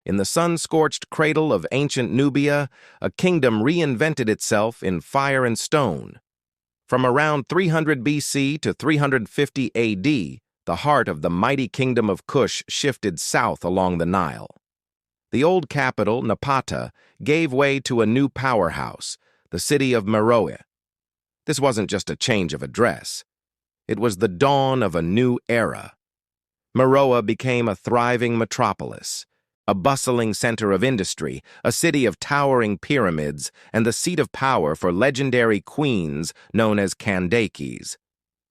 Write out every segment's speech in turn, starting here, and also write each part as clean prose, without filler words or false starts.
In the sun-scorched cradle of ancient Nubia, a kingdom reinvented itself in fire and stone. From around 300 BC to 350 AD, the heart of the mighty kingdom of Kush shifted south along the Nile. The old capital, Napata, gave way to a new powerhouse, the city of Meroë. This wasn't just a change of address. It was the dawn of a new era. Meroë became a thriving metropolis, a bustling center of industry, a city of towering pyramids, and the seat of power for legendary queens known as Kandakes.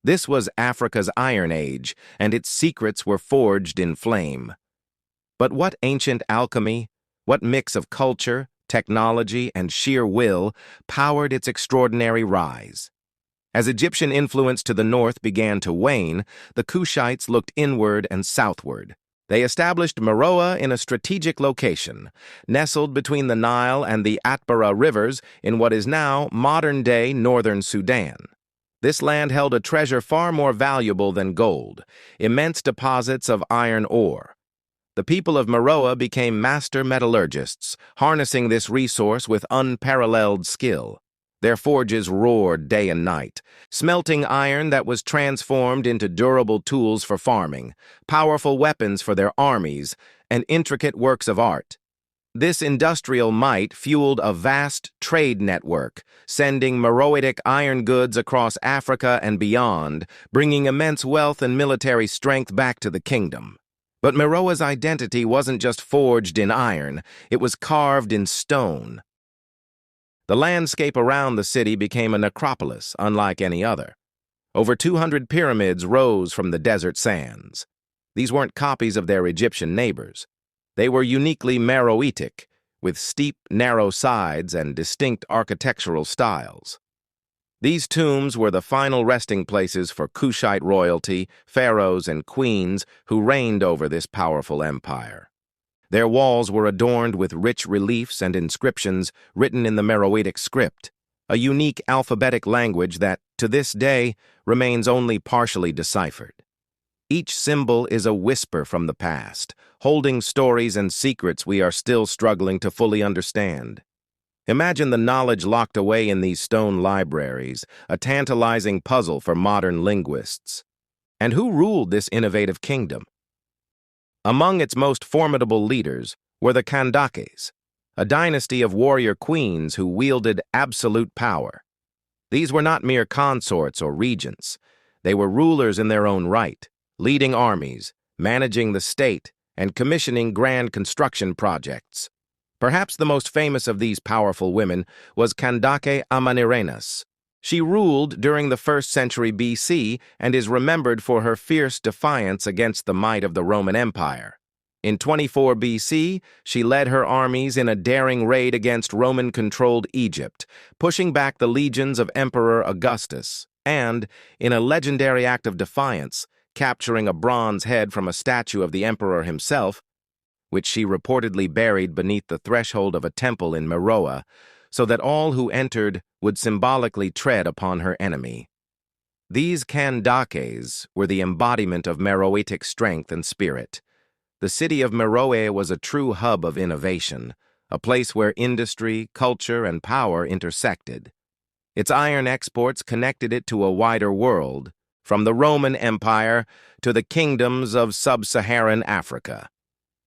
This was Africa's Iron Age, and its secrets were forged in flame. But what ancient alchemy, what mix of culture, technology, and sheer will powered its extraordinary rise? As Egyptian influence to the north began to wane, the Kushites looked inward and southward. They established Meroë in a strategic location, nestled between the Nile and the Atbara rivers in what is now modern-day northern Sudan. This land held a treasure far more valuable than gold, immense deposits of iron ore. The people of Meroë became master metallurgists, harnessing this resource with unparalleled skill. Their forges roared day and night, smelting iron that was transformed into durable tools for farming, powerful weapons for their armies, and intricate works of art. This industrial might fueled a vast trade network, sending Meroitic iron goods across Africa and beyond, bringing immense wealth and military strength back to the kingdom. But Meroë's identity wasn't just forged in iron, it was carved in stone. The landscape around the city became a necropolis unlike any other. Over 200 pyramids rose from the desert sands. These weren't copies of their Egyptian neighbors. They were uniquely Meroitic, with steep, narrow sides and distinct architectural styles. These tombs were the final resting places for Kushite royalty, pharaohs, and queens who reigned over this powerful empire. Their walls were adorned with rich reliefs and inscriptions written in the Meroitic script, a unique alphabetic language that, to this day, remains only partially deciphered. Each symbol is a whisper from the past, holding stories and secrets we are still struggling to fully understand. Imagine the knowledge locked away in these stone libraries, a tantalizing puzzle for modern linguists. And who ruled this innovative kingdom? Among its most formidable leaders were the Kandakes, a dynasty of warrior queens who wielded absolute power. These were not mere consorts or regents. They were rulers in their own right, leading armies, managing the state, and commissioning grand construction projects. Perhaps the most famous of these powerful women was Kandake Amanirenas. She ruled during the 1st century BC and is remembered for her fierce defiance against the might of the Roman Empire. In 24 BC, she led her armies in a daring raid against Roman-controlled Egypt, pushing back the legions of Emperor Augustus, and, in a legendary act of defiance, capturing a bronze head from a statue of the emperor himself, which she reportedly buried beneath the threshold of a temple in Meroë, so that all who entered would symbolically tread upon her enemy. These Kandakes were the embodiment of Meroitic strength and spirit. The city of Meroë was a true hub of innovation, a place where industry, culture, and power intersected. Its iron exports connected it to a wider world, from the Roman Empire to the kingdoms of sub-Saharan Africa.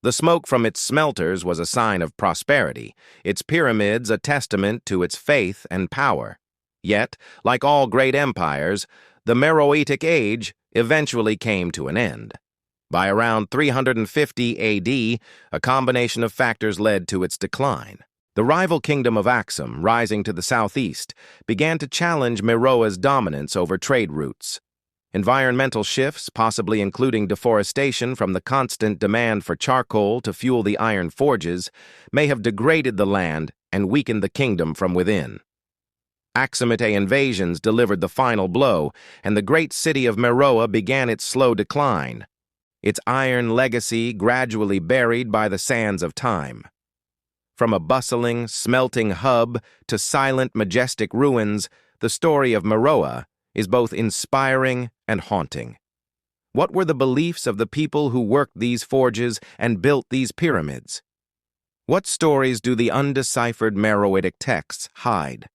The smoke from its smelters was a sign of prosperity, its pyramids a testament to its faith and power. Yet, like all great empires, the Meroitic Age eventually came to an end. By around 350 AD, a combination of factors led to its decline. The rival kingdom of Aksum, rising to the southeast, began to challenge Meroë's dominance over trade routes. Environmental shifts, possibly including deforestation from the constant demand for charcoal to fuel the iron forges, may have degraded the land and weakened the kingdom from within. Aksumite invasions delivered the final blow, and the great city of Meroë began its slow decline, its iron legacy gradually buried by the sands of time. From a bustling, smelting hub to silent, majestic ruins, the story of Meroë is both inspiring and haunting. What were the beliefs of the people who worked these forges and built these pyramids? What stories do the undeciphered Meroitic texts hide?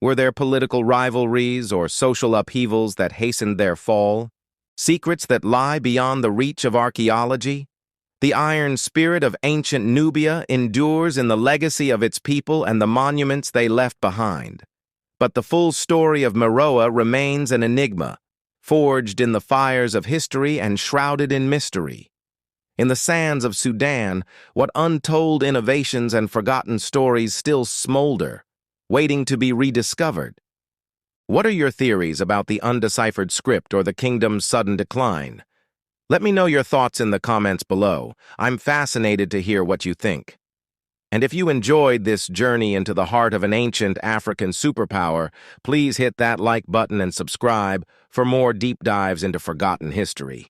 Were there political rivalries or social upheavals that hastened their fall? Secrets that lie beyond the reach of archaeology? The iron spirit of ancient Nubia endures in the legacy of its people and the monuments they left behind. But the full story of Meroë remains an enigma, forged in the fires of history and shrouded in mystery. In the sands of Sudan, what untold innovations and forgotten stories still smolder, waiting to be rediscovered? What are your theories about the undeciphered script or the kingdom's sudden decline? Let me know your thoughts in the comments below. I'm fascinated to hear what you think. And if you enjoyed this journey into the heart of an ancient African superpower, please hit that like button and subscribe for more deep dives into forgotten history.